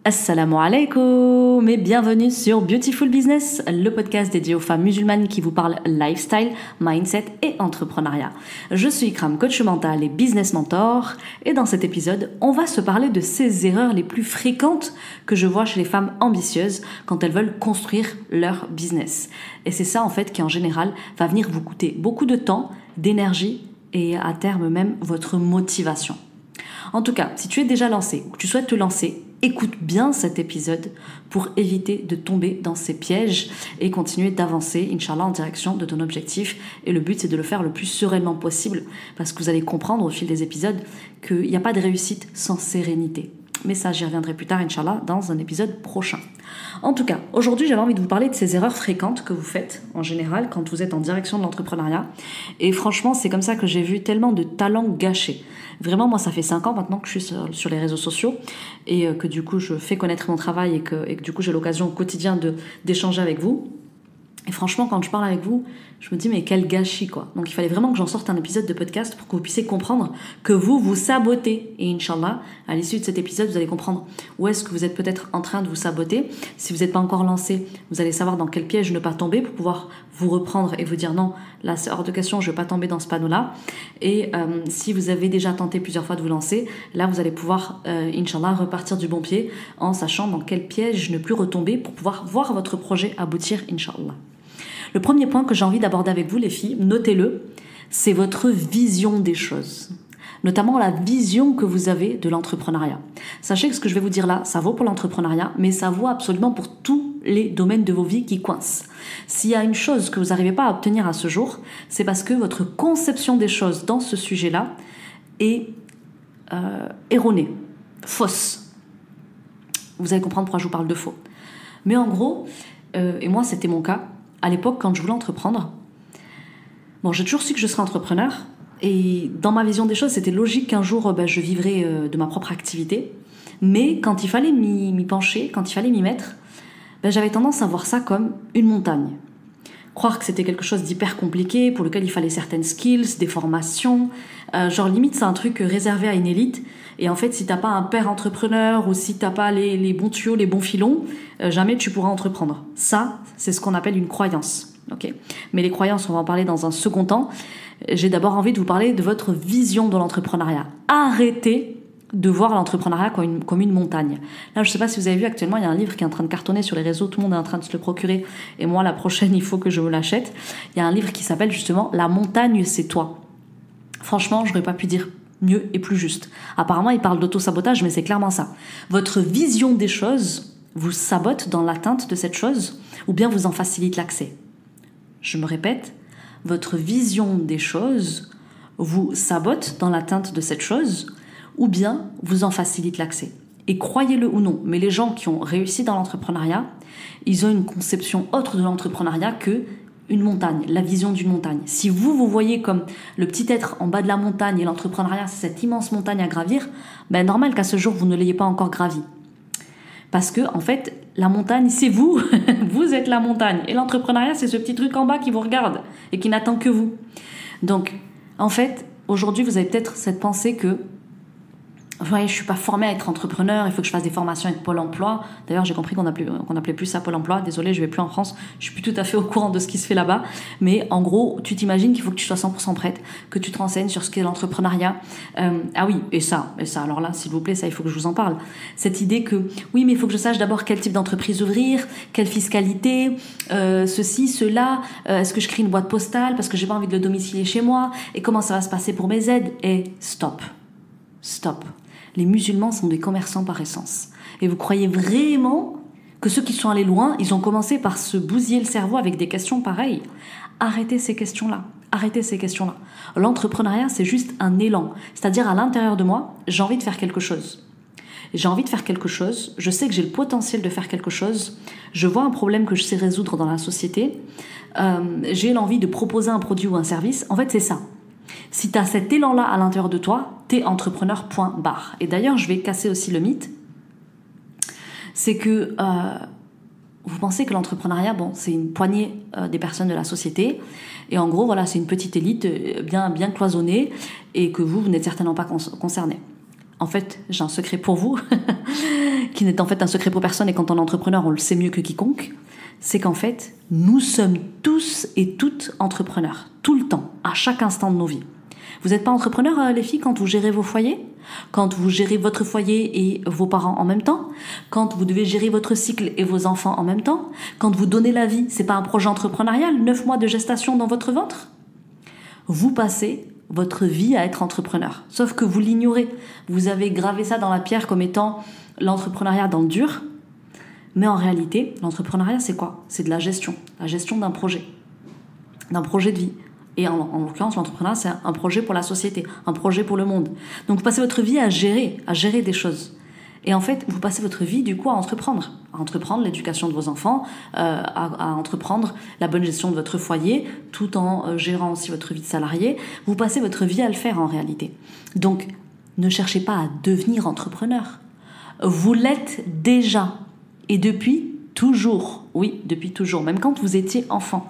Assalamu alaikum et bienvenue sur Beautiful Business, le podcast dédié aux femmes musulmanes qui vous parlent lifestyle, mindset et entrepreneuriat. Je suis Ikram, coach mental et business mentor, et dans cet épisode, on va se parler de ces erreurs les plus fréquentes que je vois chez les femmes ambitieuses quand elles veulent construire leur business. Et c'est ça en fait qui en général va venir vous coûter beaucoup de temps, d'énergie et à terme même votre motivation. En tout cas, si tu es déjà lancé ou que tu souhaites te lancer, écoute bien cet épisode pour éviter de tomber dans ces pièges et continuer d'avancer, Inch'Allah, en direction de ton objectif. Et le but, c'est de le faire le plus sereinement possible parce que vous allez comprendre au fil des épisodes qu'il n'y a pas de réussite sans sérénité. Mais ça, j'y reviendrai plus tard, Inch'Allah, dans un épisode prochain. En tout cas, aujourd'hui, j'avais envie de vous parler de ces erreurs fréquentes que vous faites, en général, quand vous êtes en direction de l'entrepreneuriat. Et franchement, c'est comme ça que j'ai vu tellement de talents gâchés. Vraiment, moi, ça fait 5 ans maintenant que je suis sur les réseaux sociaux et que du coup, je fais connaître mon travail et que du coup, j'ai l'occasion au quotidien d'échanger avec vous. Et franchement, quand je parle avec vous, je me dis, mais quel gâchis, quoi. Donc, il fallait vraiment que j'en sorte un épisode de podcast pour que vous puissiez comprendre que vous sabotez. Et Inch'Allah, à l'issue de cet épisode, vous allez comprendre où est-ce que vous êtes peut-être en train de vous saboter. Si vous n'êtes pas encore lancé, vous allez savoir dans quel piège ne pas tomber pour pouvoir vous reprendre et vous dire non, là, c'est hors de question, je ne vais pas tomber dans ce panneau-là. Et si vous avez déjà tenté plusieurs fois de vous lancer, là, vous allez pouvoir, Inch'Allah, repartir du bon pied en sachant dans quel piège ne plus retomber pour pouvoir voir votre projet aboutir, Inch'Allah. Le premier point que j'ai envie d'aborder avec vous, les filles, notez-le, c'est votre vision des choses. Notamment la vision que vous avez de l'entrepreneuriat. Sachez que ce que je vais vous dire là, ça vaut pour l'entrepreneuriat, mais ça vaut absolument pour tous les domaines de vos vies qui coincent. S'il y a une chose que vous n'arrivez pas à obtenir à ce jour, c'est parce que votre conception des choses dans ce sujet-là est erronée, fausse. Vous allez comprendre pourquoi je vous parle de faux. Mais en gros, et moi c'était mon cas, à l'époque, quand je voulais entreprendre, j'ai toujours su que je serais entrepreneur. Et dans ma vision des choses, c'était logique qu'un jour, je vivrais de ma propre activité. Mais quand il fallait m'y pencher, quand il fallait m'y mettre, j'avais tendance à voir ça comme une montagne. Croire que c'était quelque chose d'hyper compliqué, pour lequel il fallait certaines skills, des formations. Limite, c'est un truc réservé à une élite. Et en fait, si t'as pas un père entrepreneur ou si t'as pas les bons tuyaux, les bons filons, jamais tu pourras entreprendre. Ça, c'est ce qu'on appelle une croyance. Okay ? Mais les croyances, on va en parler dans un second temps. J'ai d'abord envie de vous parler de votre vision de l'entrepreneuriat. Arrêtez de voir l'entrepreneuriat comme une montagne. Là, je sais pas si vous avez vu, actuellement, il y a un livre qui est en train de cartonner sur les réseaux, tout le monde est en train de se le procurer, et moi, la prochaine, il faut que je me l'achète. Il y a un livre qui s'appelle justement « La montagne, c'est toi ». Franchement, j'aurais pas pu dire mieux et plus juste. Apparemment, il parle d'auto-sabotage, mais c'est clairement ça. Votre vision des choses vous sabote dans l'atteinte de cette chose, ou bien vous en facilite l'accès. Je me répète, votre vision des choses vous sabote dans l'atteinte de cette chose, ou bien vous en facilite l'accès. Et croyez-le ou non, mais les gens qui ont réussi dans l'entrepreneuriat, ils ont une conception autre de l'entrepreneuriat que une montagne, la vision d'une montagne. Si vous voyez comme le petit être en bas de la montagne et l'entrepreneuriat, c'est cette immense montagne à gravir, normal qu'à ce jour, vous ne l'ayez pas encore gravi. Parce que, en fait, la montagne, c'est vous. Vous êtes la montagne. Et l'entrepreneuriat, c'est ce petit truc en bas qui vous regarde et qui n'attend que vous. Donc, en fait, aujourd'hui, vous avez peut-être cette pensée que ouais, je suis pas formée à être entrepreneur, il faut que je fasse des formations avec Pôle emploi. D'ailleurs, j'ai compris qu'on appelait plus ça Pôle emploi. Désolée, je vais plus en France, je suis plus tout à fait au courant de ce qui se fait là-bas. Mais en gros, tu t'imagines qu'il faut que tu sois 100% prête, que tu te renseignes sur ce qu'est l'entrepreneuriat. Ah oui, et ça. Alors là, s'il vous plaît, ça, il faut que je vous en parle. Cette idée que, oui, mais il faut que je sache d'abord quel type d'entreprise ouvrir, quelle fiscalité, ceci, cela, est-ce que je crée une boîte postale parce que j'ai pas envie de le domicilier chez moi, et comment ça va se passer pour mes aides. Et stop. Les musulmans sont des commerçants par essence. Et vous croyez vraiment que ceux qui sont allés loin, ils ont commencé par se bousiller le cerveau avec des questions pareilles? Arrêtez ces questions-là. L'entrepreneuriat, c'est juste un élan. C'est-à-dire, à l'intérieur de moi, j'ai envie de faire quelque chose. Je sais que j'ai le potentiel de faire quelque chose. Je vois un problème que je sais résoudre dans la société. J'ai l'envie de proposer un produit ou un service. En fait, c'est ça. Si tu as cet élan-là à l'intérieur de toi, t'es entrepreneur, point barre. Et d'ailleurs, je vais casser aussi le mythe. C'est que vous pensez que l'entrepreneuriat, c'est une poignée des personnes de la société. Et en gros, voilà, c'est une petite élite bien cloisonnée et que vous n'êtes certainement pas concerné. En fait, j'ai un secret pour vous, qui n'est en fait un secret pour personne, et quand on est entrepreneur, on le sait mieux que quiconque, c'est qu'en fait, nous sommes tous et toutes entrepreneurs, tout le temps, à chaque instant de nos vies. Vous n'êtes pas entrepreneur, les filles, quand vous gérez vos foyers? Quand vous gérez votre foyer et vos parents en même temps? Quand vous devez gérer votre cycle et vos enfants en même temps? Quand vous donnez la vie, c'est pas un projet entrepreneurial, 9 mois de gestation dans votre ventre? Vous passez votre vie à être entrepreneur. Sauf que vous l'ignorez. Vous avez gravé ça dans la pierre comme étant l'entrepreneuriat dans le dur. Mais en réalité, l'entrepreneuriat, c'est quoi? C'est de la gestion d'un projet de vie. Et en l'occurrence, l'entrepreneuriat, c'est un projet pour la société, un projet pour le monde. Donc vous passez votre vie à gérer des choses. Et en fait, vous passez votre vie du coup à entreprendre l'éducation de vos enfants, à entreprendre la bonne gestion de votre foyer, tout en gérant aussi votre vie de salarié. Vous passez votre vie à le faire en réalité. Donc, ne cherchez pas à devenir entrepreneur. Vous l'êtes déjà. Et depuis toujours. Oui, depuis toujours. Même quand vous étiez enfant.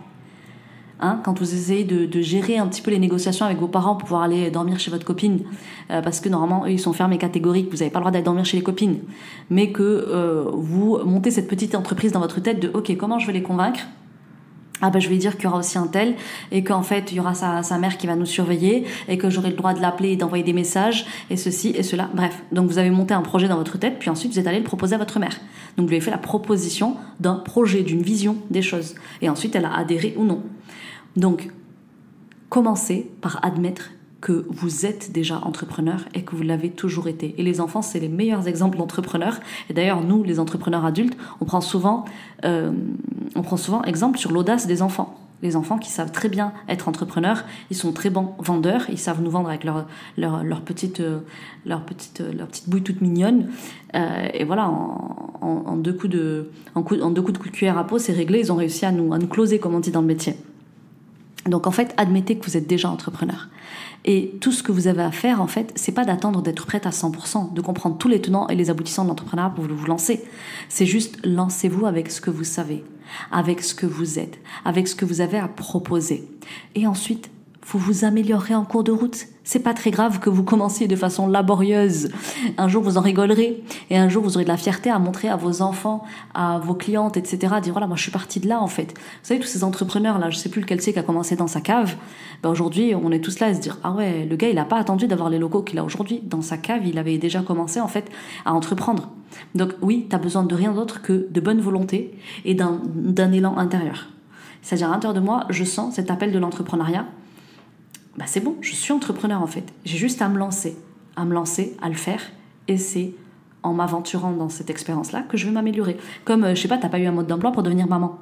Quand vous essayez de gérer un petit peu les négociations avec vos parents pour pouvoir aller dormir chez votre copine, parce que normalement, eux, ils sont fermes et catégoriques, vous n'avez pas le droit d'aller dormir chez les copines, mais que vous montez cette petite entreprise dans votre tête de « Ok, comment je vais les convaincre ?» je vais dire qu'il y aura aussi un tel, et qu'en fait, il y aura sa mère qui va nous surveiller, et que j'aurai le droit de l'appeler et d'envoyer des messages, et ceci et cela. Bref, donc vous avez monté un projet dans votre tête, puis ensuite vous êtes allé le proposer à votre mère. Donc vous lui avez fait la proposition d'un projet, d'une vision des choses. Et ensuite, elle a adhéré ou non. Donc, commencez par admettre que vous êtes déjà entrepreneur et que vous l'avez toujours été. Et les enfants, c'est les meilleurs exemples d'entrepreneurs. Et d'ailleurs, nous, les entrepreneurs adultes, on prend souvent exemple sur l'audace des enfants. Les enfants qui savent très bien être entrepreneurs, ils sont très bons vendeurs, ils savent nous vendre avec leur petite bouille toute mignonne. Et voilà, en deux coups de cuillère à peau, c'est réglé. Ils ont réussi à nous closer, comme on dit dans le métier. Donc en fait, admettez que vous êtes déjà entrepreneur. Et tout ce que vous avez à faire, en fait, c'est pas d'attendre d'être prête à 100%, de comprendre tous les tenants et les aboutissants de l'entrepreneuriat pour vous lancer. C'est juste, lancez-vous avec ce que vous savez, avec ce que vous êtes, avec ce que vous avez à proposer. Et ensuite, vous vous améliorerez en cours de route. C'est pas très grave que vous commenciez de façon laborieuse. Un jour, vous en rigolerez. Et un jour, vous aurez de la fierté à montrer à vos enfants, à vos clientes, etc. À dire, voilà, moi, je suis partie de là, en fait. Vous savez, tous ces entrepreneurs-là, je sais plus lequel c'est qui a commencé dans sa cave. Aujourd'hui, on est tous là à se dire, ah ouais, le gars, il a pas attendu d'avoir les locaux qu'il a aujourd'hui. Dans sa cave, il avait déjà commencé, en fait, à entreprendre. Donc, oui, t'as besoin de rien d'autre que de bonne volonté et d'un élan intérieur. C'est-à-dire, à l'intérieur de moi, je sens cet appel de l'entrepreneuriat. C'est bon, je suis entrepreneur en fait. J'ai juste à me lancer, à le faire. Et c'est en m'aventurant dans cette expérience-là que je vais m'améliorer. Comme, je sais pas, t'as pas eu un mode d'emploi pour devenir maman.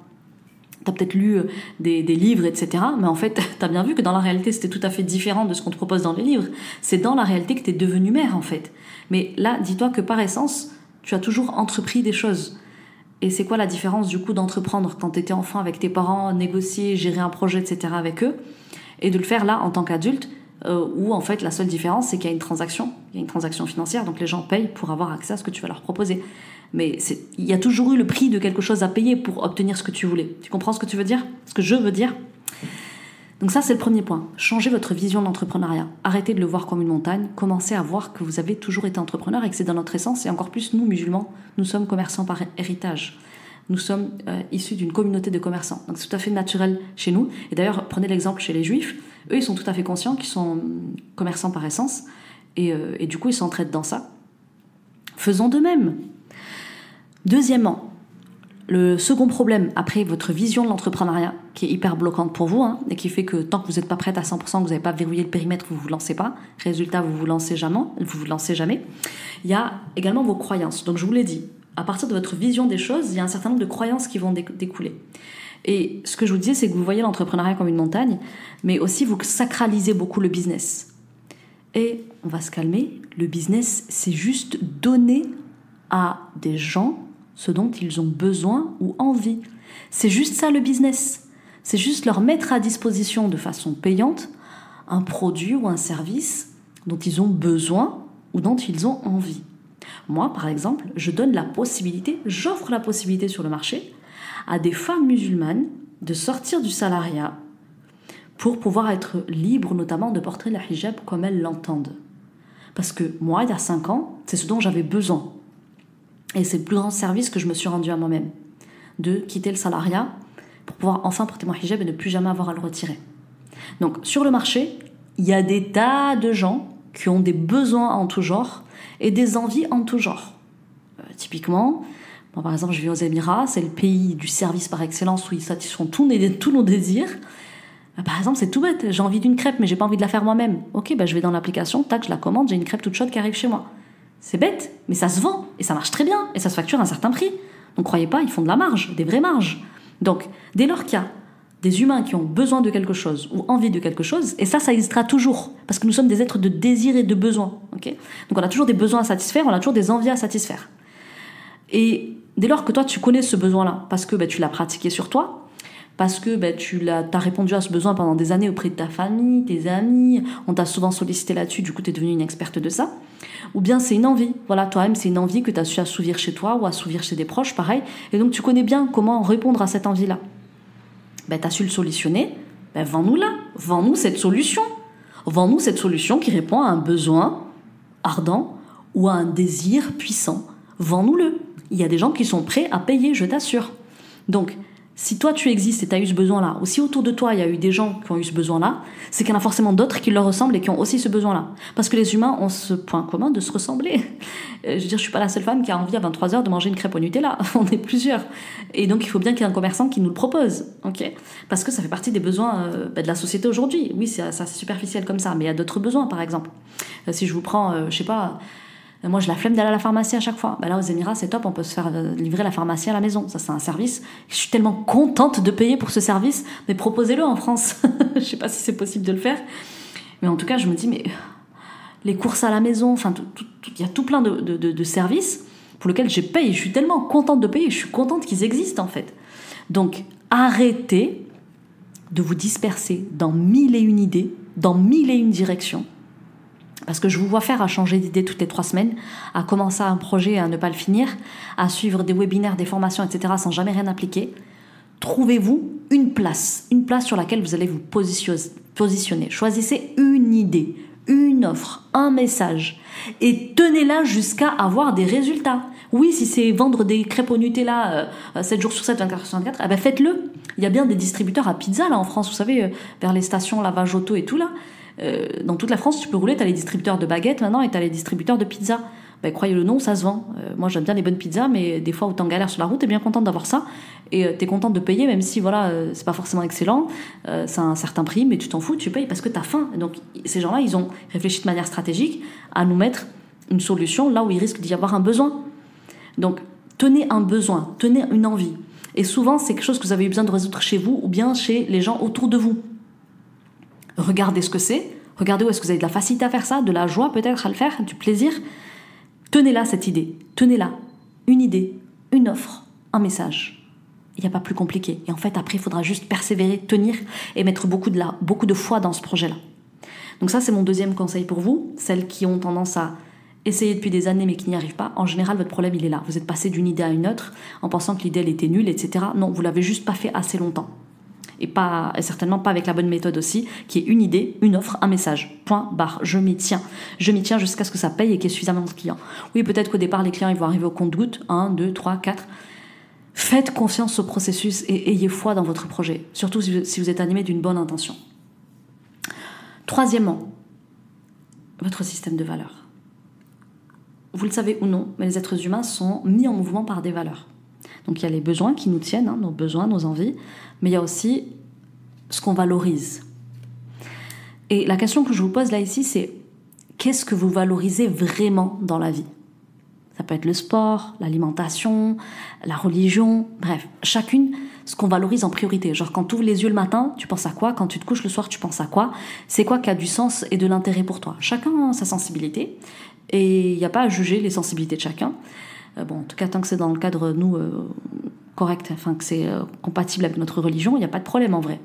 T'as peut-être lu des livres, etc. Mais en fait, t'as bien vu que dans la réalité, c'était tout à fait différent de ce qu'on te propose dans les livres. C'est dans la réalité que t'es devenue mère en fait. Mais là, dis-toi que par essence, tu as toujours entrepris des choses. Et c'est quoi la différence du coup d'entreprendre quand t'étais enfant avec tes parents, négocier, gérer un projet, etc. avec eux, et de le faire là en tant qu'adulte, où en fait la seule différence c'est qu'il y a une transaction financière, donc les gens payent pour avoir accès à ce que tu vas leur proposer. Mais il y a toujours eu le prix de quelque chose à payer pour obtenir ce que tu voulais. Tu comprends ce que tu veux dire? Ce que je veux dire? Donc ça, c'est le premier point. Changez votre vision de l'entrepreneuriat. Arrêtez de le voir comme une montagne. Commencez à voir que vous avez toujours été entrepreneur et que c'est dans notre essence. Et encore plus, nous, musulmans, nous sommes commerçants par héritage. Nous sommes issus d'une communauté de commerçants. Donc c'est tout à fait naturel chez nous. Et d'ailleurs, prenez l'exemple chez les Juifs. Eux, ils sont tout à fait conscients qu'ils sont commerçants par essence. Et du coup, ils s'entraident dans ça. Faisons de même. Deuxièmement, le second problème, après votre vision de l'entrepreneuriat, qui est hyper bloquante pour vous, et qui fait que tant que vous n'êtes pas prête à 100%, que vous n'avez pas verrouillé le périmètre, vous ne vous lancez pas. Résultat, vous vous lancez jamais. Il y a également vos croyances. Donc je vous l'ai dit, à partir de votre vision des choses, il y a un certain nombre de croyances qui vont découler. Et ce que je vous disais, c'est que vous voyez l'entrepreneuriat comme une montagne, mais aussi vous sacralisez beaucoup le business. Et on va se calmer, le business, c'est juste donner à des gens ce dont ils ont besoin ou envie. C'est juste ça le business. C'est juste leur mettre à disposition de façon payante un produit ou un service dont ils ont besoin ou dont ils ont envie. Moi, par exemple, j'offre la possibilité sur le marché à des femmes musulmanes de sortir du salariat pour pouvoir être libres, notamment de porter la hijab comme elles l'entendent. Parce que moi, il y a 5 ans, c'est ce dont j'avais besoin. Et c'est le plus grand service que je me suis rendu à moi-même, de quitter le salariat pour pouvoir enfin porter mon hijab et ne plus jamais avoir à le retirer. Donc sur le marché, il y a des tas de gens qui ont des besoins en tout genre et des envies en tout genre. Typiquement, bon, par exemple, je vis aux Émirats, c'est le pays du service par excellence où ils satisfont tous nos désirs. Par exemple, c'est tout bête, j'ai envie d'une crêpe mais j'ai pas envie de la faire moi-même. Ok, je vais dans l'application, tac, je la commande, j'ai une crêpe toute chaude qui arrive chez moi. C'est bête, mais ça se vend et ça marche très bien et ça se facture à un certain prix. Donc croyez pas, ils font de la marge, des vraies marges. Donc dès lors qu'il y a des humains qui ont besoin de quelque chose ou envie de quelque chose, et ça existera toujours, parce que nous sommes des êtres de désir et de besoin. Okay, donc on a toujours des besoins à satisfaire, on a toujours des envies à satisfaire. Et dès lors que toi tu connais ce besoin-là, parce que tu l'as pratiqué sur toi, parce que t'as répondu à ce besoin pendant des années auprès de ta famille, tes amis, on t'a souvent sollicité là-dessus, du coup tu es devenue une experte de ça, ou bien c'est une envie, voilà, toi-même c'est une envie que tu as su assouvir chez toi ou assouvir chez des proches, pareil, et donc tu connais bien comment répondre à cette envie-là. Tu as su le solutionner, vends-nous-la, vends-nous cette solution. Vends-nous cette solution qui répond à un besoin ardent ou à un désir puissant. Vends-nous-le. Il y a des gens qui sont prêts à payer, je t'assure. Donc, si toi tu existes et tu as eu ce besoin-là, ou si autour de toi il y a eu des gens qui ont eu ce besoin-là, c'est qu'il y en a forcément d'autres qui leur ressemblent et qui ont aussi ce besoin-là. Parce que les humains ont ce point commun de se ressembler. Je veux dire, je suis pas la seule femme qui a envie à 23h de manger une crêpe au Nutella. On est plusieurs. Et donc il faut bien qu'il y ait un commerçant qui nous le propose. Okay, parce que ça fait partie des besoins de la société aujourd'hui. Oui, c'est superficiel comme ça, mais il y a d'autres besoins, par exemple. Si je vous prends, je sais pas... Moi, j'ai la flemme d'aller à la pharmacie à chaque fois. Là, aux Émirats, c'est top, on peut se faire livrer la pharmacie à la maison. Ça, c'est un service. Je suis tellement contente de payer pour ce service, mais proposez-le en France. Je sais pas si c'est possible de le faire. Mais en tout cas, je me dis, mais les courses à la maison, enfin, il y a tout plein de services pour lesquels je paye. Je suis tellement contente de payer, je suis contente qu'ils existent, en fait. Donc, arrêtez de vous disperser dans 1001 idées, dans 1001 directions. Parce que je vous vois faire à changer d'idée toutes les 3 semaines, à commencer un projet et à ne pas le finir, à suivre des webinaires, des formations, etc. sans jamais rien appliquer. Trouvez-vous une place sur laquelle vous allez vous positionner. Choisissez une idée, une offre, un message et tenez-la jusqu'à avoir des résultats. Oui, si c'est vendre des crêpes au Nutella 7 jours sur 7, 24 sur 24, faites-le. Il y a bien des distributeurs à pizza là en France, vous savez, vers les stations lavage auto et tout là. Dans toute la France, tu peux rouler, tu as les distributeurs de baguettes maintenant et tu as les distributeurs de pizzas. Croyez-le non, ça se vend. Moi, j'aime bien les bonnes pizzas, mais des fois où t'en galères sur la route, t'es bien contente d'avoir ça. Et t'es contente de payer, même si voilà, c'est pas forcément excellent. C'est un certain prix, mais tu t'en fous, tu payes parce que t'as faim. Et donc, ces gens-là, ils ont réfléchi de manière stratégique à nous mettre une solution là où il risque d'y avoir un besoin. Donc, tenez un besoin, tenez une envie. Et souvent, c'est quelque chose que vous avez eu besoin de résoudre chez vous ou bien chez les gens autour de vous. Regardez ce que c'est. Regardez où est-ce que vous avez de la facilité à faire ça, de la joie peut-être à le faire, du plaisir. Tenez-la cette idée, tenez-la. Une idée, une offre, un message. Il n'y a pas plus compliqué. Et en fait, après, il faudra juste persévérer, tenir et mettre beaucoup de foi dans ce projet-là. Donc ça, c'est mon deuxième conseil pour vous. Celles qui ont tendance à essayer depuis des années mais qui n'y arrivent pas, en général, votre problème, il est là. Vous êtes passé d'une idée à une autre en pensant que l'idée, elle était nulle, etc. Non, vous l'avez juste pas fait assez longtemps. Et certainement pas avec la bonne méthode aussi, qui est une idée, une offre, un message. Point, barre, je m'y tiens. Je m'y tiens jusqu'à ce que ça paye et qu'il y ait suffisamment de clients. Oui, peut-être qu'au départ, les clients ils vont arriver au compte-gouttes, 1, 2, 3, 4. Faites confiance au processus et ayez foi dans votre projet, surtout si vous êtes animé d'une bonne intention. Troisièmement, votre système de valeurs. Vous le savez ou non, mais les êtres humains sont mis en mouvement par des valeurs. Donc il y a les besoins qui nous tiennent, nos besoins, nos envies, mais il y a aussi ce qu'on valorise. Et la question que je vous pose là ici, c'est qu'est-ce que vous valorisez vraiment dans la vie ? Ça peut être le sport, l'alimentation, la religion, bref, chacune ce qu'on valorise en priorité. Genre quand tu ouvres les yeux le matin, tu penses à quoi ? Quand tu te couches le soir, tu penses à quoi ? C'est quoi qui a du sens et de l'intérêt pour toi ? Chacun a sa sensibilité et il n'y a pas à juger les sensibilités de chacun. En tout cas, tant que c'est dans le cadre, correct, enfin que c'est compatible avec notre religion, il n'y a pas de problème en vrai.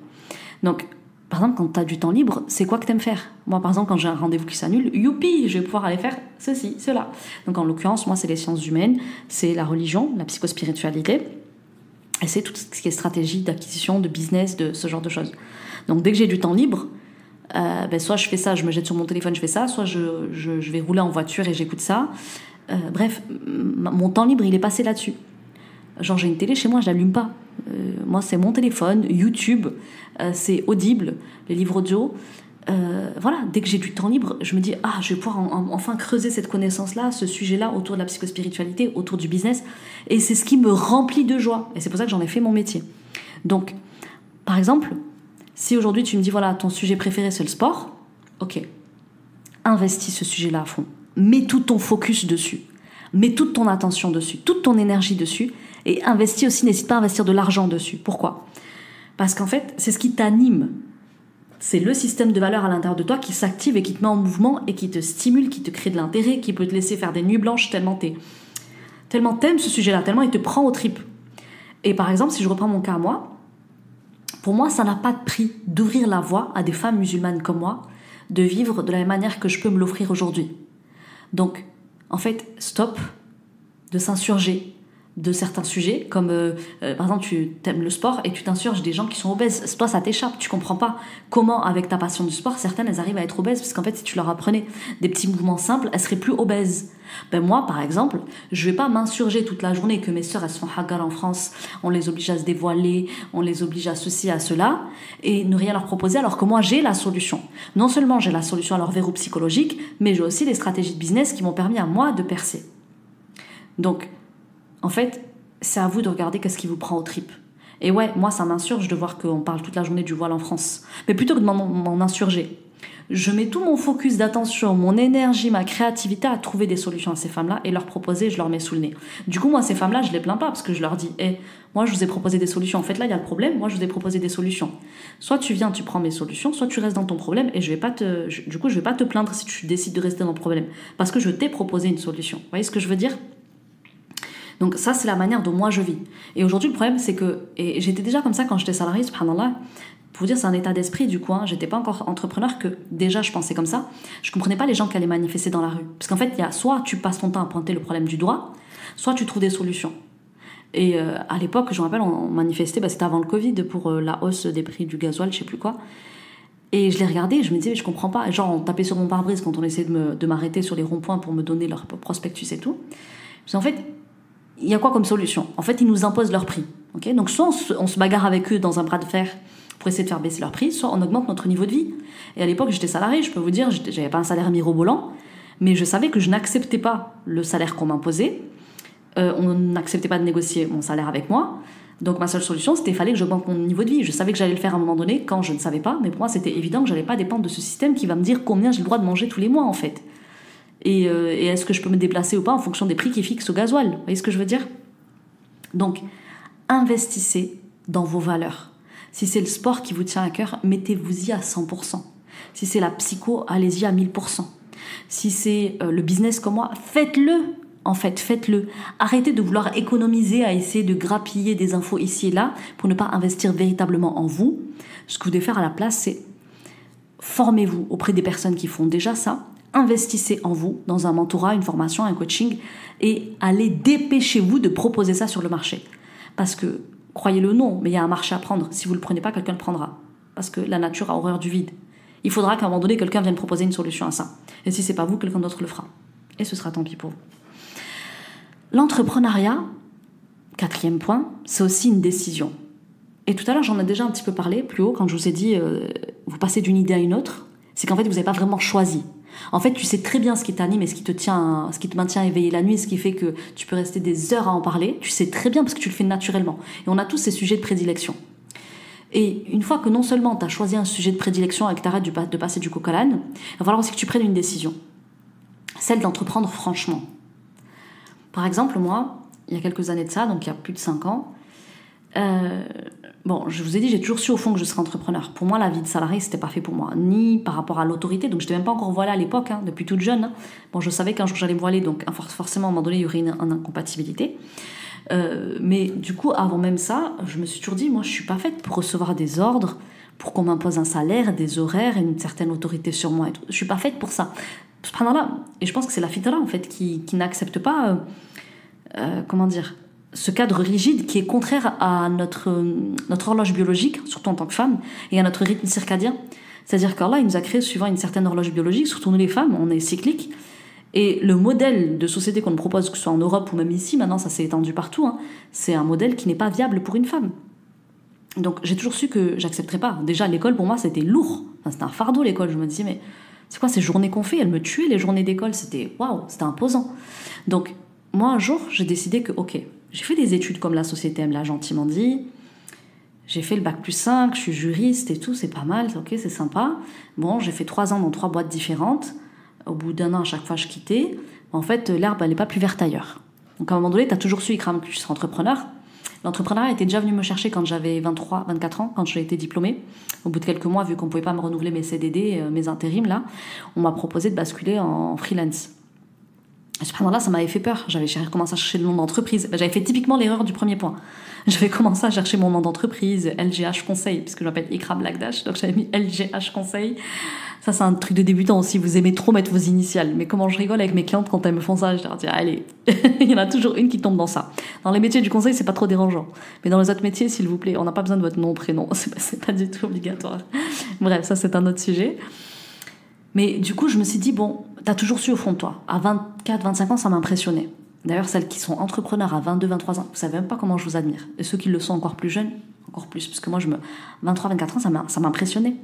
Donc, par exemple, quand tu as du temps libre, c'est quoi que tu aimes faire ? Moi, par exemple, quand j'ai un rendez-vous qui s'annule, youpi, je vais pouvoir aller faire ceci, cela. Donc, en l'occurrence, moi, c'est les sciences humaines, c'est la religion, la psychospiritualité, et c'est tout ce qui est stratégie d'acquisition, de business, de ce genre de choses. Donc, dès que j'ai du temps libre, soit je fais ça, je me jette sur mon téléphone, je fais ça, soit je vais rouler en voiture et j'écoute ça. Bref, mon temps libre, il est passé là-dessus. Genre, j'ai une télé chez moi, je l'allume pas. Moi, c'est mon téléphone, YouTube, c'est Audible, les livres audio. Voilà, dès que j'ai du temps libre, je me dis, je vais pouvoir enfin creuser cette connaissance-là, ce sujet-là, autour de la psychospiritualité, autour du business. Et c'est ce qui me remplit de joie. Et c'est pour ça que j'en ai fait mon métier. Donc, par exemple, si aujourd'hui tu me dis, voilà, ton sujet préféré, c'est le sport, ok, investis ce sujet-là à fond. Mets tout ton focus dessus. Mets toute ton attention dessus, toute ton énergie dessus. Et investis aussi, n'hésite pas à investir de l'argent dessus. Pourquoi ? Parce qu'en fait, c'est ce qui t'anime. C'est le système de valeurs à l'intérieur de toi qui s'active et qui te met en mouvement et qui te stimule, qui te crée de l'intérêt, qui peut te laisser faire des nuits blanches tellement t'aimes ce sujet-là, tellement il te prend aux tripes. Et par exemple, si je reprends mon cas à moi, pour moi, ça n'a pas de prix d'ouvrir la voie à des femmes musulmanes comme moi, de vivre de la même manière que je peux me l'offrir aujourd'hui. Donc, en fait, stop de s'insurger de certains sujets, comme par exemple tu aimes le sport et tu t'insurges des gens qui sont obèses. Toi, ça t'échappe, tu comprends pas comment, avec ta passion du sport, certaines elles arrivent à être obèses, parce qu'en fait si tu leur apprenais des petits mouvements simples, elles seraient plus obèses. Moi par exemple, je vais pas m'insurger toute la journée que mes sœurs elles se font hagar en France, on les oblige à se dévoiler, on les oblige à ceci, à cela, et ne rien leur proposer, alors que moi j'ai la solution. Non seulement j'ai la solution à leur verrou psychologique, mais j'ai aussi des stratégies de business qui m'ont permis à moi de percer. Donc en fait, c'est à vous de regarder qu'est-ce qui vous prend aux tripes. Et ouais, moi, ça m'insurge de voir qu'on parle toute la journée du voile en France. Mais plutôt que de m'en insurger, je mets tout mon focus d'attention, mon énergie, ma créativité à trouver des solutions à ces femmes-là et leur proposer, je leur mets sous le nez. Du coup, moi, ces femmes-là, je les plains pas parce que je leur dis, moi, je vous ai proposé des solutions. En fait, là, il y a le problème. Moi, je vous ai proposé des solutions. Soit tu viens, tu prends mes solutions, soit tu restes dans ton problème et je vais pas te plaindre si tu décides de rester dans le problème. Parce que je t'ai proposé une solution. Vous voyez ce que je veux dire ? Donc ça, c'est la manière dont moi je vis. Et aujourd'hui, le problème, c'est que... Et j'étais déjà comme ça quand j'étais salariée, subhanallah. Pour vous dire, c'est un état d'esprit, du coup. J'étais pas encore entrepreneur, que déjà, je pensais comme ça. Je comprenais pas les gens qui allaient manifester dans la rue. Parce qu'en fait, il y a soit tu passes ton temps à pointer le problème du doigt, soit tu trouves des solutions. Et à l'époque, je me rappelle, on manifestait, c'était avant le Covid, pour la hausse des prix du gasoil, je sais plus quoi. Et je les regardais et je me disais, mais je comprends pas. Genre, on tapait sur mon pare-brise quand on essayait de m'arrêter sur les ronds-points pour me donner leur prospectus et tout. Parce qu'en fait... il y a quoi comme solution ? En fait, ils nous imposent leur prix. Okay ? Donc, soit on se bagarre avec eux dans un bras de fer pour essayer de faire baisser leur prix, soit on augmente notre niveau de vie. Et à l'époque, j'étais salariée, je peux vous dire, j'avais pas un salaire mirobolant, mais je savais que je n'acceptais pas le salaire qu'on m'imposait. On n'acceptait pas de négocier mon salaire avec moi. Donc, ma seule solution, c'était qu'il fallait que j'augmente mon niveau de vie. Je savais que j'allais le faire à un moment donné quand je ne savais pas, mais pour moi, c'était évident que j'allais pas dépendre de ce système qui va me dire combien j'ai le droit de manger tous les mois, en fait. Et est-ce que je peux me déplacer ou pas en fonction des prix qui fixent au gasoil ? Vous voyez ce que je veux dire ? Donc, investissez dans vos valeurs. Si c'est le sport qui vous tient à cœur, mettez-vous-y à 100%. Si c'est la psycho, allez-y à 1000%. Si c'est le business comme moi, faites-le. En fait, faites-le. Arrêtez de vouloir économiser à essayer de grappiller des infos ici et là pour ne pas investir véritablement en vous. Ce que vous devez faire à la place, c'est formez-vous auprès des personnes qui font déjà ça. Investissez en vous, dans un mentorat, une formation, un coaching, et allez dépêchez-vous de proposer ça sur le marché. Parce que, croyez-le ou non, mais il y a un marché à prendre. Si vous ne le prenez pas, quelqu'un le prendra. Parce que la nature a horreur du vide. Il faudra qu'à un moment donné, quelqu'un vienne proposer une solution à ça. Et si c'est pas vous, quelqu'un d'autre le fera. Et ce sera tant pis pour vous. L'entrepreneuriat, 4e point, c'est aussi une décision. Et tout à l'heure, j'en ai déjà un petit peu parlé, plus haut, quand je vous ai dit, vous passez d'une idée à une autre, c'est qu'en fait, vous n'avez pas vraiment choisi. En fait, tu sais très bien ce qui t'anime et ce qui te maintient éveillé la nuit, ce qui fait que tu peux rester des heures à en parler. Tu sais très bien parce que tu le fais naturellement. Et on a tous ces sujets de prédilection. Et une fois que non seulement tu as choisi un sujet de prédilection et que tu arrêtes de passer du coq à l'âne, il va falloir aussi que tu prennes une décision. Celle d'entreprendre franchement. Par exemple, moi, il y a quelques années de ça, donc il y a plus de 5 ans, je vous ai dit, j'ai toujours su au fond que je serais entrepreneur. Pour moi, la vie de salarié, c'était pas fait pour moi, ni par rapport à l'autorité. Donc, je n'étais même pas encore voilée à l'époque, depuis toute jeune. Je savais qu'un jour j'allais me voiler, donc forcément, à un moment donné, il y aurait une incompatibilité. Mais du coup, avant même ça, je me suis toujours dit, moi, je suis pas faite pour recevoir des ordres, pour qu'on m'impose un salaire, des horaires, une certaine autorité sur moi et tout. Je suis pas faite pour ça. Et je pense que c'est la fitra, en fait, qui n'accepte pas, ce cadre rigide qui est contraire à notre horloge biologique, surtout en tant que femme, et à notre rythme circadien. C'est-à-dire qu'Allah, il nous a créé suivant une certaine horloge biologique, surtout nous les femmes, on est cycliques, Et le modèle de société qu'on nous propose, que ce soit en Europe ou même ici, maintenant ça s'est étendu partout, hein, c'est un modèle qui n'est pas viable pour une femme. Donc j'ai toujours su que j'accepterais pas. Déjà l'école pour moi c'était lourd, enfin, c'était un fardeau l'école. Je me disais mais c'est quoi ces journées qu'on fait? Elles me tuaient les journées d'école, c'était waouh, c'était imposant. Donc moi un jour j'ai décidé que ok, j'ai fait des études comme la société me l'a gentiment dit. J'ai fait le bac+5, je suis juriste et tout, c'est pas mal, ok, c'est sympa. Bon, j'ai fait 3 ans dans 3 boîtes différentes. Au bout d'un an, à chaque fois, je quittais. En fait, l'herbe, elle n'est pas plus verte ailleurs. Donc, à un moment donné, tu as toujours su, Ikram, que je serais entrepreneur. L'entrepreneuriat était déjà venu me chercher quand j'avais 23, 24 ans, quand j'ai été diplômée. Au bout de quelques mois, vu qu'on ne pouvait pas me renouveler mes CDD, mes intérims, là, on m'a proposé de basculer en freelance. Et subhanallah, ça m'avait fait peur. J'avais commencé à chercher le nom d'entreprise. J'avais fait typiquement l'erreur du premier point. J'avais commencé à chercher mon nom d'entreprise, LGH Conseil, puisque je m'appelle Ikram Lagdash, donc j'avais mis LGH Conseil. Ça, c'est un truc de débutant aussi. Vous aimez trop mettre vos initiales. Mais comment je rigole avec mes clientes quand elles me font ça, je leur dis, allez, il y en a toujours une qui tombe dans ça. Dans les métiers du conseil, c'est pas trop dérangeant. Mais dans les autres métiers, s'il vous plaît, on n'a pas besoin de votre nom, prénom. C'est pas du tout obligatoire. Bref, ça, c'est un autre sujet. Mais du coup, je me suis dit, bon, t'as toujours su au fond de toi. À 24, 25 ans, ça m'impressionnait. D'ailleurs, celles qui sont entrepreneurs à 22, 23 ans, vous savez même pas comment je vous admire. Et ceux qui le sont encore plus jeunes, encore plus. Parce que moi, 23, 24 ans, ça m'impressionnait.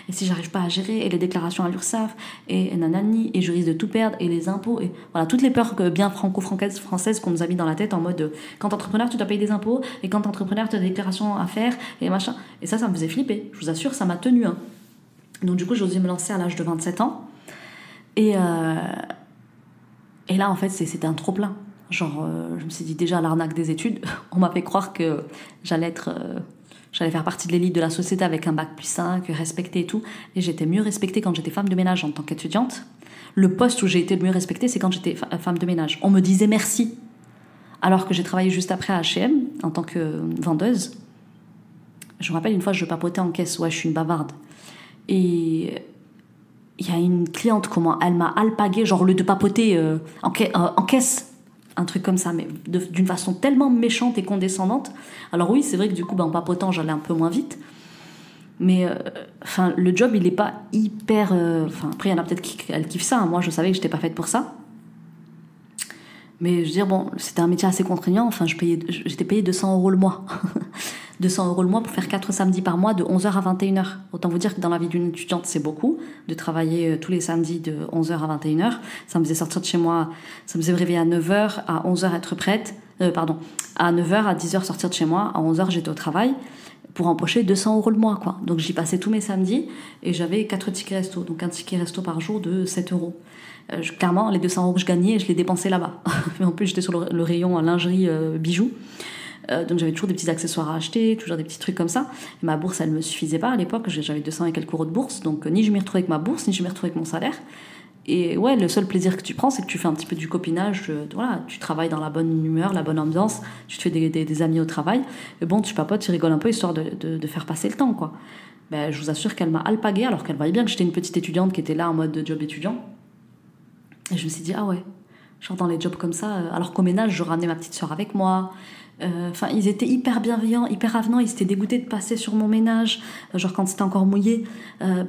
Et si j'arrive pas à gérer, et les déclarations à l'URSSAF, et nanani, et je risque de tout perdre, et les impôts, et voilà, toutes les peurs bien franco-françaises qu'on nous a mis dans la tête en mode, quand t'es entrepreneur, tu dois payer des impôts, et quand t'es entrepreneur, tu as des déclarations à faire, et machin. Et ça me faisait flipper. Je vous assure, ça m'a tenu, hein. Donc du coup, j'ai osé me lancer à l'âge de 27 ans. Et là, en fait, c'était un trop-plein. Genre, je me suis dit déjà l'arnaque des études. On m'a fait croire que j'allais faire partie de l'élite de la société avec un bac+5, respectée et tout. Et j'étais mieux respectée quand j'étais femme de ménage en tant qu'étudiante. Le poste où j'ai été le mieux respectée, c'est quand j'étais femme de ménage. On me disait merci. Alors que j'ai travaillé juste après à H&M en tant que vendeuse. Je me rappelle une fois, je papotais en caisse. Ouais, je suis une bavarde. Et il y a une cliente, comment elle m'a alpagué, genre au lieu de papoter en caisse, un truc comme ça, mais d'une façon tellement méchante et condescendante. Alors oui, c'est vrai que du coup, en papotant, j'allais un peu moins vite. Mais le job, il n'est pas hyper... après, il y en a peut-être qui kiffent ça. Hein. Moi, je savais que je n'étais pas faite pour ça. Mais je veux dire, bon, c'était un métier assez contraignant. Enfin, j'étais payée 200 € le mois. 200 € le mois pour faire 4 samedis par mois de 11h à 21h. Autant vous dire que dans la vie d'une étudiante, c'est beaucoup de travailler tous les samedis de 11h à 21h. Ça me faisait sortir de chez moi, ça me faisait me réveiller à 9h, à 11h être prête. À 9h, à 10h sortir de chez moi, à 11h j'étais au travail pour empocher 200 € le mois, quoi. Donc j'y passais tous mes samedis et j'avais 4 tickets resto, donc un ticket resto par jour de 7 €. Clairement, les 200 € que je gagnais, je les dépensais là-bas. En plus, j'étais sur le rayon lingerie, bijoux. Donc j'avais toujours des petits accessoires à acheter, toujours des petits trucs comme ça. Et ma bourse, elle me suffisait pas à l'époque. J'avais 200 et quelques € de bourse. Donc ni je m'y retrouvais avec ma bourse, ni je m'y retrouvais avec mon salaire. Et ouais, le seul plaisir que tu prends, c'est que tu fais un petit peu du copinage. Voilà, tu travailles dans la bonne humeur, la bonne ambiance. Tu te fais des amis au travail. Et bon, tu papotes, tu rigoles un peu, histoire de faire passer le temps, quoi. Ben, je vous assure qu'elle m'a alpaguée, alors qu'elle voyait bien que j'étais une petite étudiante qui était là en mode de job étudiant. Et je me suis dit, ah ouais, genre dans les jobs comme ça, alors qu'au ménage, je ramenais ma petite sœur avec moi. Ils étaient hyper bienveillants, hyper avenants. Ils s'étaient dégoûtés de passer sur mon ménage, genre quand c'était encore mouillé.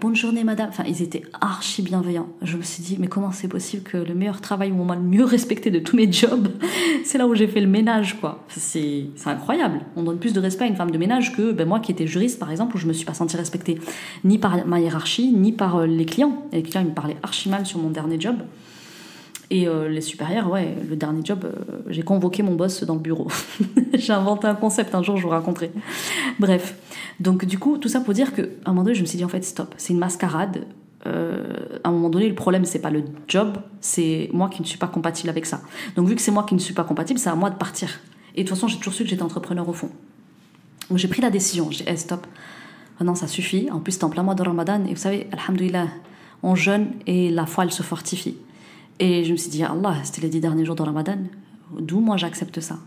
Bonne journée, madame. Enfin, ils étaient archi bienveillants. Je me suis dit, mais comment c'est possible que le meilleur travail où on m'a le mieux respecté de tous mes jobs, c'est là où j'ai fait le ménage, quoi. C'est incroyable. On donne plus de respect à une femme de ménage que moi qui étais juriste, par exemple, où je me suis pas sentie respectée ni par ma hiérarchie, ni par les clients. Et les clients, ils me parlaient archi mal sur mon dernier job. Et les supérieurs, ouais, le dernier job, j'ai convoqué mon boss dans le bureau. J'ai inventé un concept, un jour je vous raconterai. Bref, donc du coup, tout ça pour dire qu'à un moment donné, je me suis dit, en fait, stop, c'est une mascarade. À un moment donné, le problème, c'est pas le job, c'est moi qui ne suis pas compatible avec ça. Donc vu que c'est moi qui ne suis pas compatible, c'est à moi de partir. Et de toute façon, j'ai toujours su que j'étais entrepreneur au fond. Donc j'ai pris la décision, j'ai dit, stop, maintenant ça suffit. En plus, c'était en plein mois de Ramadan, et vous savez, alhamdoulilah, on jeûne et la foi, elle se fortifie. Et je me suis dit, ya Allah, c'était les 10 derniers jours de Ramadan, d'où moi j'accepte ça.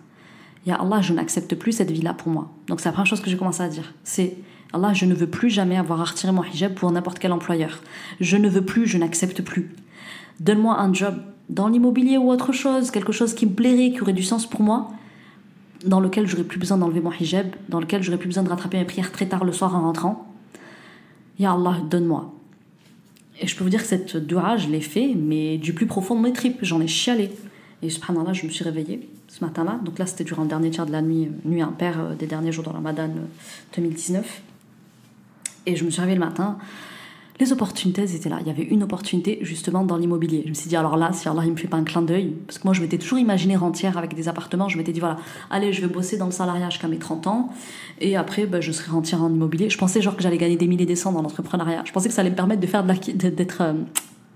Ya Allah, je n'accepte plus cette vie-là pour moi. Donc c'est la première chose que j'ai commencé à dire. C'est, Allah, je ne veux plus jamais avoir à retirer mon hijab pour n'importe quel employeur. Je ne veux plus, je n'accepte plus. Donne-moi un job dans l'immobilier ou autre chose, quelque chose qui me plairait, qui aurait du sens pour moi, dans lequel j'aurais plus besoin d'enlever mon hijab, dans lequel j'aurais plus besoin de rattraper mes prières très tard le soir en rentrant. Ya Allah, donne-moi. Et je peux vous dire que cette dua, je l'ai fait, mais du plus profond de mes tripes. J'en ai chialé. Et subhanallah, je me suis réveillée ce matin-là. Donc là, c'était durant le dernier tiers de la nuit, nuit impaire des derniers jours de Ramadan 2019. Et je me suis réveillée le matin. Les opportunités étaient là. Il y avait une opportunité justement dans l'immobilier. Je me suis dit, alors là, si Allah il me fait pas un clin d'œil, parce que moi je m'étais toujours imaginé rentière avec des appartements, je m'étais dit, voilà, allez, je vais bosser dans le salariat jusqu'à mes 30 ans, et après, je serai rentière en immobilier. Je pensais genre que j'allais gagner des milliers des cents dans l'entrepreneuriat. Je pensais que ça allait me permettre de faire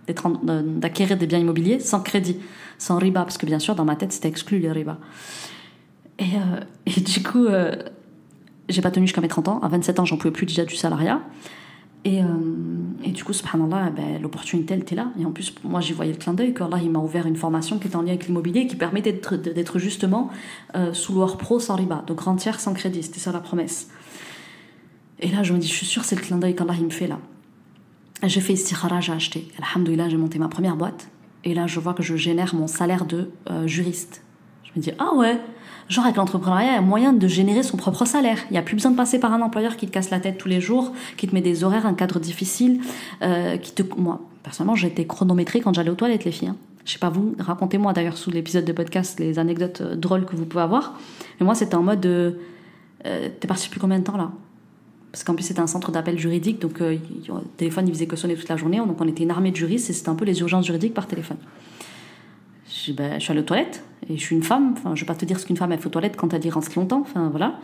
d'acquérir des biens immobiliers sans crédit, sans riba, parce que bien sûr, dans ma tête, c'était exclu les riba. Et du coup, j'ai pas tenu jusqu'à mes 30 ans. À 27 ans, j'en pouvais plus déjà du salariat. Et du coup, subhanallah, l'opportunité, elle était là. Et en plus, moi, j'y voyais le clin d'œil qu'Allah, il m'a ouvert une formation qui était en lien avec l'immobilier, qui permettait d'être justement sous l'OR pro sans riba, donc rentière sans crédit. C'était ça la promesse. Et là, je me dis, je suis sûre, c'est le clin d'œil qu'Allah, il me fait là. J'ai fait istikhara, j'ai acheté. Alhamdoulilah, j'ai monté ma première boîte. Et là, je vois que je génère mon salaire de juriste. Je me dis, ah ouais, genre avec l'entrepreneuriat, il y a moyen de générer son propre salaire. Il n'y a plus besoin de passer par un employeur qui te casse la tête tous les jours, qui te met des horaires, un cadre difficile, Moi, personnellement, j'ai été chronométrée quand j'allais aux toilettes, les filles. Hein. Je sais pas vous, racontez-moi d'ailleurs sous l'épisode de podcast les anecdotes drôles que vous pouvez avoir. Mais moi, c'était en mode t'es parti depuis combien de temps là? Parce qu'en plus, c'était un centre d'appel juridique, donc le téléphone, il faisait que sonner toute la journée. Donc on était une armée de juristes et c'était un peu les urgences juridiques par téléphone. Je suis allée aux toilettes et je suis une femme. Enfin, je vais pas te dire ce qu'une femme elle fait aux toilettes quand elle dit reste longtemps. Enfin, voilà.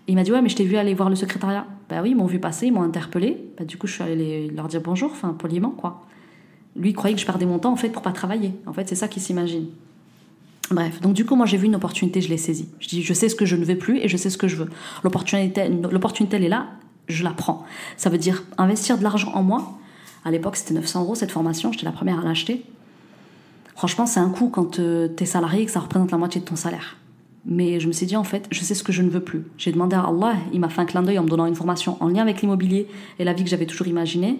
Et il m'a dit, ouais, mais je t'ai vu aller voir le secrétariat. Bah oui, ils m'ont vu passer, ils m'ont interpellée. Bah, du coup, je suis allée leur dire bonjour, enfin, poliment, quoi. Lui, il croyait que je perdais mon temps, en fait, pour pas travailler. En fait, c'est ça qu'il s'imagine. Bref, donc du coup, moi, j'ai vu une opportunité, je l'ai saisie. Je dis, je sais ce que je ne veux plus et je sais ce que je veux. L'opportunité, elle est là, je la prends. Ça veut dire investir de l'argent en moi. À l'époque, c'était 900 € cette formation, j'étais la première à l'acheter. Franchement, c'est un coût quand t'es salarié et que ça représente la moitié de ton salaire. Mais je me suis dit, en fait, je sais ce que je ne veux plus. J'ai demandé à Allah, il m'a fait un clin d'œil en me donnant une formation en lien avec l'immobilier et la vie que j'avais toujours imaginée.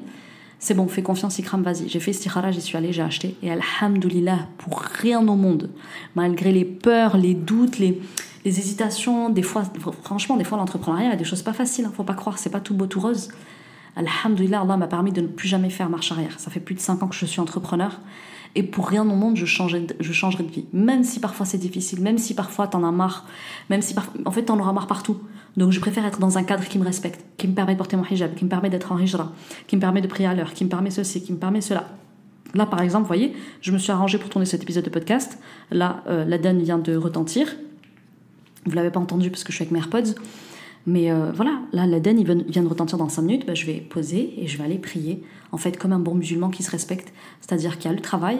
C'est bon, fais confiance, Ikram, vas-y. J'ai fait istikhara, j'y suis allée, j'ai acheté. Et alhamdoulilah, pour rien au monde, malgré les peurs, les doutes, les hésitations, des fois, franchement, des fois, l'entrepreneuriat, il y a des choses pas faciles. Hein, faut pas croire, c'est pas tout beau, tout rose. Alhamdoulilah, Allah m'a permis de ne plus jamais faire marche arrière. Ça fait plus de 5 ans que je suis entrepreneur. Et pour rien au monde, je changerai de vie. Même si parfois c'est difficile, même si parfois t'en as marre, même si en fait t'en auras marre partout. Donc je préfère être dans un cadre qui me respecte, qui me permet de porter mon hijab, qui me permet d'être en hijra, qui me permet de prier à l'heure, qui me permet ceci, qui me permet cela. Là par exemple, vous voyez, je me suis arrangée pour tourner cet épisode de podcast. Là, l'adhan vient de retentir. Vous l'avez pas entendu parce que je suis avec mes AirPods. Mais voilà, là, l'adhan, il vient de retentir dans 5 minutes. Je vais poser et je vais aller prier. En fait, comme un bon musulman qui se respecte. C'est-à-dire qu'il y a le travail,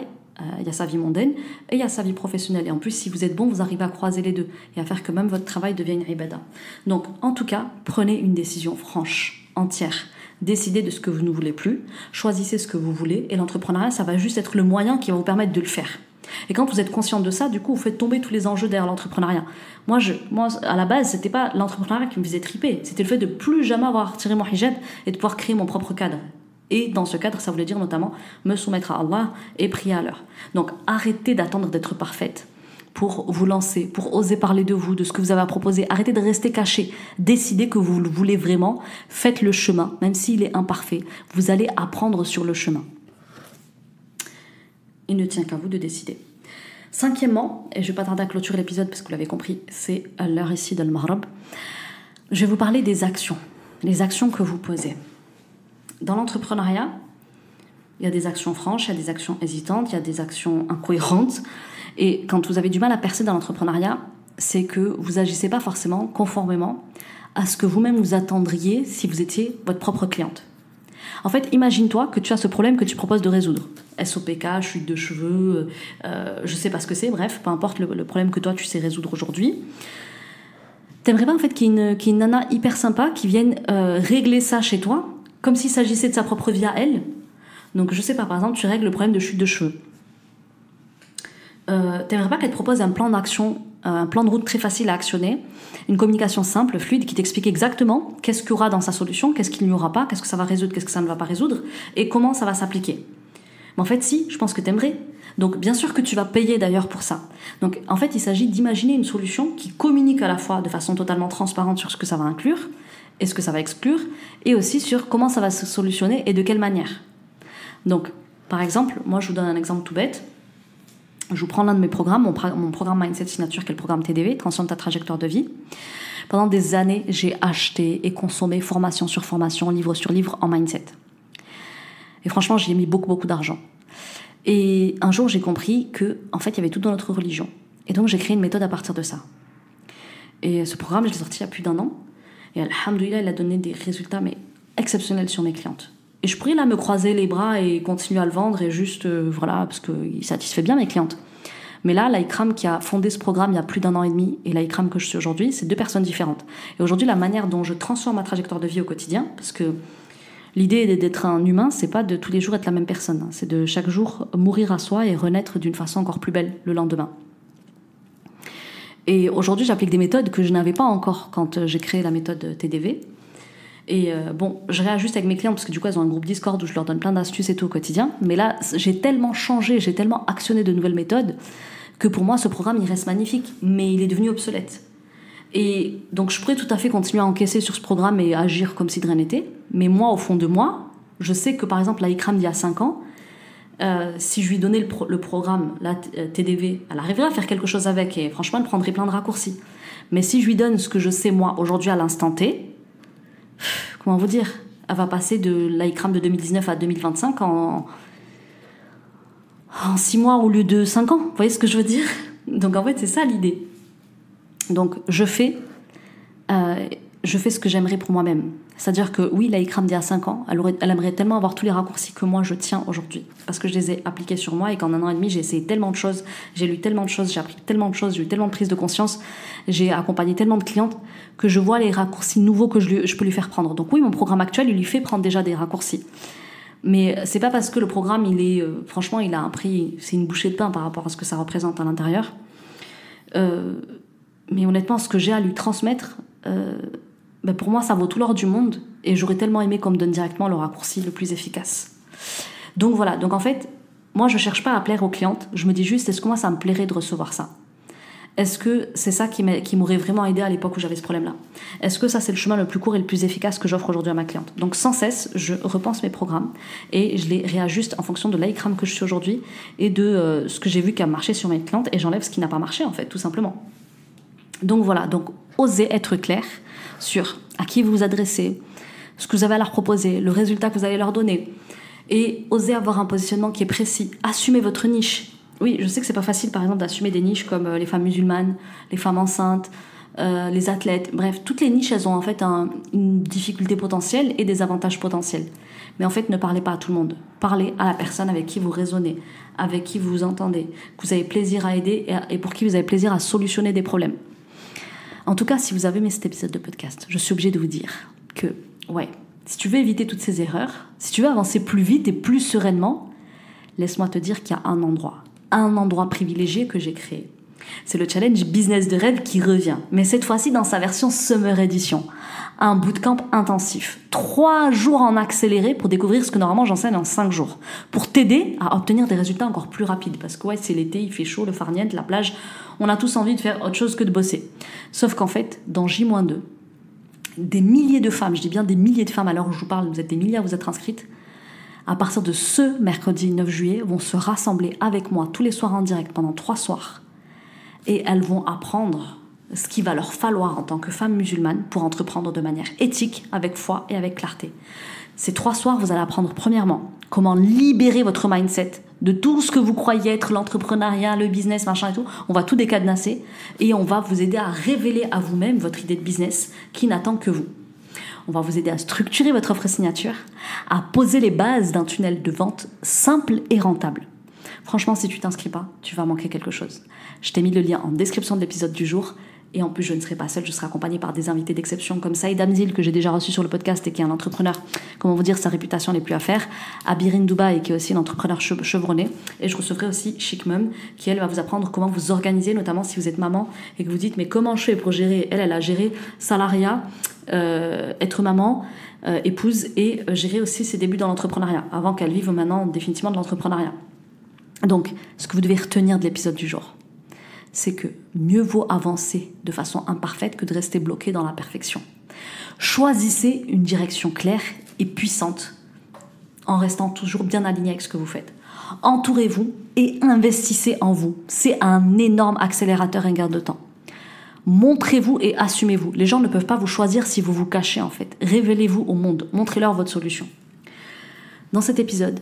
il y a sa vie mondaine et il y a sa vie professionnelle. Et en plus, si vous êtes bon, vous arrivez à croiser les deux et à faire que même votre travail devienne une ibada. Donc, en tout cas, prenez une décision franche, entière. Décidez de ce que vous ne voulez plus. Choisissez ce que vous voulez. Et l'entrepreneuriat, ça va juste être le moyen qui va vous permettre de le faire. Et quand vous êtes conscient de ça, du coup, vous faites tomber tous les enjeux derrière l'entrepreneuriat. Moi, à la base, c'était pas l'entrepreneuriat qui me faisait triper. C'était le fait de plus jamais avoir retiré mon hijab et de pouvoir créer mon propre cadre. Et dans ce cadre, ça voulait dire notamment me soumettre à Allah et prier à l'heure. Donc, arrêtez d'attendre d'être parfaite pour vous lancer, pour oser parler de vous, de ce que vous avez à proposer. Arrêtez de rester caché. Décidez que vous le voulez vraiment. Faites le chemin, même s'il est imparfait. Vous allez apprendre sur le chemin. Il ne tient qu'à vous de décider. 5e, et je ne vais pas tarder à clôturer l'épisode parce que vous l'avez compris, c'est l'heure ici de l'Maghreb. Je vais vous parler des actions. Les actions que vous posez. Dans l'entrepreneuriat, il y a des actions franches, il y a des actions hésitantes, il y a des actions incohérentes. Et quand vous avez du mal à percer dans l'entrepreneuriat, c'est que vous n'agissez pas forcément conformément à ce que vous-même vous attendriez si vous étiez votre propre cliente. En fait, imagine-toi que tu as ce problème que tu proposes de résoudre. SOPK, chute de cheveux, je sais pas ce que c'est, bref, peu importe le problème que toi tu sais résoudre aujourd'hui. T'aimerais pas en fait qu'il y ait une nana hyper sympa qui vienne régler ça chez toi, comme s'il s'agissait de sa propre vie à elle. Donc je sais pas, par exemple, tu règles le problème de chute de cheveux. T'aimerais pas qu'elle te propose un plan d'action, un plan de route très facile à actionner, une communication simple, fluide, qui t'explique exactement qu'est-ce qu'il y aura dans sa solution, qu'est-ce qu'il n'y aura pas, qu'est-ce que ça va résoudre, qu'est-ce que ça ne va pas résoudre, et comment ça va s'appliquer. Mais en fait, si, je pense que t'aimerais. Donc bien sûr que tu vas payer d'ailleurs pour ça. Donc en fait, il s'agit d'imaginer une solution qui communique à la fois de façon totalement transparente sur ce que ça va inclure, et ce que ça va exclure, et aussi sur comment ça va se solutionner et de quelle manière. Donc, par exemple, moi je vous donne un exemple tout bête. Je vous prends l'un de mes programmes, mon programme Mindset Signature, qui est le programme TDV, Transforme ta trajectoire de vie. Pendant des années, j'ai acheté et consommé formation sur formation, livre sur livre en mindset. Et franchement, j'y ai mis beaucoup d'argent. Et un jour, j'ai compris que, en fait, il y avait tout dans notre religion. Et donc, j'ai créé une méthode à partir de ça. Et ce programme, je l'ai sorti il y a plus d'1 an. Et alhamdoulilah, il a donné des résultats mais exceptionnels sur mes clientes. Et je pourrais là me croiser les bras et continuer à le vendre et juste, voilà, parce qu'il satisfait bien mes clientes. Mais là, l'Ikram qui a fondé ce programme il y a plus d'1 an et demi et l'Ikram que je suis aujourd'hui, c'est 2 personnes différentes. Et aujourd'hui, la manière dont je transforme ma trajectoire de vie au quotidien, parce que l'idée d'être un humain, c'est pas de tous les jours être la même personne. C'est de chaque jour mourir à soi et renaître d'une façon encore plus belle le lendemain. Et aujourd'hui, j'applique des méthodes que je n'avais pas encore quand j'ai créé la méthode TDV. Et bon, je réajuste avec mes clients parce que du coup, elles ont un groupe Discord où je leur donne plein d'astuces et tout au quotidien. Mais là, j'ai tellement changé, j'ai tellement actionné de nouvelles méthodes que pour moi, ce programme, il reste magnifique, mais il est devenu obsolète. Et donc, je pourrais tout à fait continuer à encaisser sur ce programme et agir comme si de rien n'était. Mais moi, au fond de moi, je sais que par exemple, la Ikram d'il y a 5 ans, si je lui donnais le programme, la TDV, elle arriverait à faire quelque chose avec et franchement, elle prendrait plein de raccourcis. Mais si je lui donne ce que je sais moi aujourd'hui à l'instant T, comment vous dire, elle va passer de l'Ikram de 2019 à 2025 en 6 mois au lieu de 5 ans. Vous voyez ce que je veux dire? Donc en fait, c'est ça l'idée. Donc je fais ce que j'aimerais pour moi-même. C'est-à-dire que oui, l'Ikram d'il y a 5 ans, elle aimerait tellement avoir tous les raccourcis que moi je tiens aujourd'hui. Parce que je les ai appliqués sur moi et qu'en 1 an et demi, j'ai essayé tellement de choses, j'ai lu tellement de choses, j'ai appris tellement de choses, j'ai eu tellement de prises de conscience, j'ai accompagné tellement de clientes que je vois les raccourcis nouveaux que je peux lui faire prendre. Donc oui, mon programme actuel, il lui fait prendre déjà des raccourcis. Mais c'est pas parce que le programme, franchement, il a un prix, c'est une bouchée de pain par rapport à ce que ça représente à l'intérieur. Mais honnêtement, ce que j'ai à lui transmettre, pour moi, ça vaut tout l'or du monde. Et j'aurais tellement aimé qu'on me donne directement le raccourci le plus efficace. Donc voilà, donc en fait, moi, je cherche pas à plaire aux clientes. Je me dis juste, est-ce que moi, ça me plairait de recevoir ça? Est-ce que c'est ça qui m'aurait vraiment aidé à l'époque où j'avais ce problème-là? Est-ce que ça, c'est le chemin le plus court et le plus efficace que j'offre aujourd'hui à ma cliente? Donc sans cesse, je repense mes programmes et je les réajuste en fonction de l'Ikram que je suis aujourd'hui et de ce que j'ai vu qui a marché sur mes clientes et j'enlève ce qui n'a pas marché, en fait, tout simplement. Donc voilà, donc osez être clair sur à qui vous vous adressez, ce que vous avez à leur proposer, le résultat que vous allez leur donner. Et osez avoir un positionnement qui est précis. Assumez votre niche. Oui, je sais que c'est pas facile, par exemple, d'assumer des niches comme les femmes musulmanes, les femmes enceintes, les athlètes. Bref, toutes les niches, elles ont en fait une difficulté potentielle et des avantages potentiels. Mais en fait, ne parlez pas à tout le monde. Parlez à la personne avec qui vous raisonnez, avec qui vous vous entendez, que vous avez plaisir à aider et pour qui vous avez plaisir à solutionner des problèmes. En tout cas, si vous avez aimé cet épisode de podcast, je suis obligée de vous dire que, ouais, si tu veux éviter toutes ces erreurs, si tu veux avancer plus vite et plus sereinement, laisse-moi te dire qu'il y a un endroit privilégié que j'ai créé. C'est le challenge business de rêve qui revient, mais cette fois-ci dans sa version Summer Edition. Un bootcamp intensif. 3 jours en accéléré pour découvrir ce que normalement j'enseigne en 5 jours. Pour t'aider à obtenir des résultats encore plus rapides. Parce que ouais, c'est l'été, il fait chaud, le farniente, la plage. On a tous envie de faire autre chose que de bosser. Sauf qu'en fait, dans J-2, des milliers de femmes, je dis bien des milliers de femmes à l'heure où je vous parle, vous êtes des milliers à vous être inscrites, à partir de ce mercredi 9 juillet, vont se rassembler avec moi tous les soirs en direct pendant 3 soirs. Et elles vont apprendre ce qu'il va leur falloir en tant que femme musulmane pour entreprendre de manière éthique, avec foi et avec clarté. Ces 3 soirs, vous allez apprendre premièrement comment libérer votre mindset de tout ce que vous croyez être l'entrepreneuriat, le business, machin et tout. On va tout décadenasser et on va vous aider à révéler à vous-même votre idée de business qui n'attend que vous. On va vous aider à structurer votre offre signature, à poser les bases d'un tunnel de vente simple et rentable. Franchement, si tu t'inscris pas, tu vas manquer quelque chose. Je t'ai mis le lien en description de l'épisode du jour. Et en plus, je ne serai pas seule, je serai accompagnée par des invités d'exception comme Saïd Amzil, que j'ai déjà reçu sur le podcast et qui est un entrepreneur, comment vous dire, sa réputation n'est plus à faire. Abirin Dubaï, qui est aussi une entrepreneur chevronné. Et je recevrai aussi Chic Mum, qui elle va vous apprendre comment vous organiser, notamment si vous êtes maman et que vous dites, mais comment je fais pour gérer? Elle a géré salariat, être maman, épouse et gérer aussi ses débuts dans l'entrepreneuriat, avant qu'elle vive maintenant définitivement de l'entrepreneuriat. Donc, ce que vous devez retenir de l'épisode du jour, c'est que mieux vaut avancer de façon imparfaite que de rester bloqué dans la perfection. Choisissez une direction claire et puissante en restant toujours bien aligné avec ce que vous faites. Entourez-vous et investissez en vous. C'est un énorme accélérateur et gain de temps. Montrez-vous et assumez-vous. Les gens ne peuvent pas vous choisir si vous vous cachez en fait. Révélez-vous au monde. Montrez-leur votre solution. Dans cet épisode,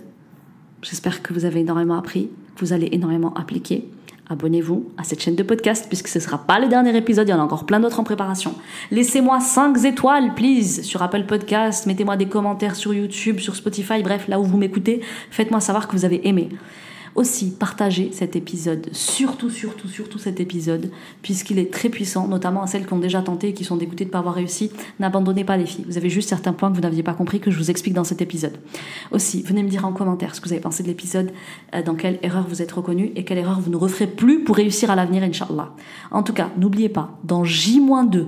j'espère que vous avez énormément appris, que vous allez énormément appliquer. Abonnez-vous à cette chaîne de podcast puisque ce ne sera pas le dernier épisode, il y en a encore plein d'autres en préparation. Laissez-moi 5 étoiles, please, sur Apple Podcast. Mettez-moi des commentaires sur YouTube, sur Spotify, bref, là où vous m'écoutez. Faites-moi savoir que vous avez aimé. Aussi, partagez cet épisode, surtout cet épisode, puisqu'il est très puissant, notamment à celles qui ont déjà tenté et qui sont dégoûtées de ne pas avoir réussi. N'abandonnez pas les filles. Vous avez juste certains points que vous n'aviez pas compris que je vous explique dans cet épisode. Aussi, venez me dire en commentaire ce que vous avez pensé de l'épisode, dans quelle erreur vous êtes reconnu et quelle erreur vous ne referez plus pour réussir à l'avenir, Inch'Allah. En tout cas, n'oubliez pas, dans J-2,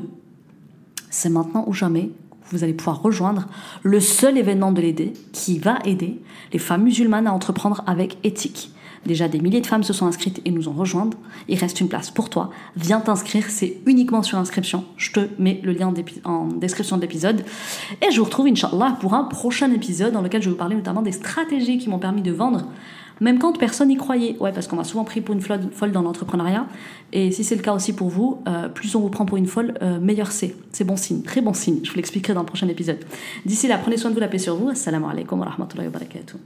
c'est maintenant ou jamais, vous allez pouvoir rejoindre le seul événement de l'aider qui va aider les femmes musulmanes à entreprendre avec éthique. Déjà, des milliers de femmes se sont inscrites et nous ont rejointes. Il reste une place pour toi. Viens t'inscrire, c'est uniquement sur inscription. Je te mets le lien en description de l'épisode. Et je vous retrouve, Inch'Allah, pour un prochain épisode dans lequel je vais vous parler notamment des stratégies qui m'ont permis de vendre, même quand personne n'y croyait. Ouais, parce qu'on m'a souvent pris pour une folle dans l'entrepreneuriat. Et si c'est le cas aussi pour vous, plus on vous prend pour une folle, meilleur c'est. C'est bon signe, très bon signe. Je vous l'expliquerai dans le prochain épisode. D'ici là, prenez soin de vous, la paix sur vous. Assalamu alaikum wa rahmatullahi wa barakatuh.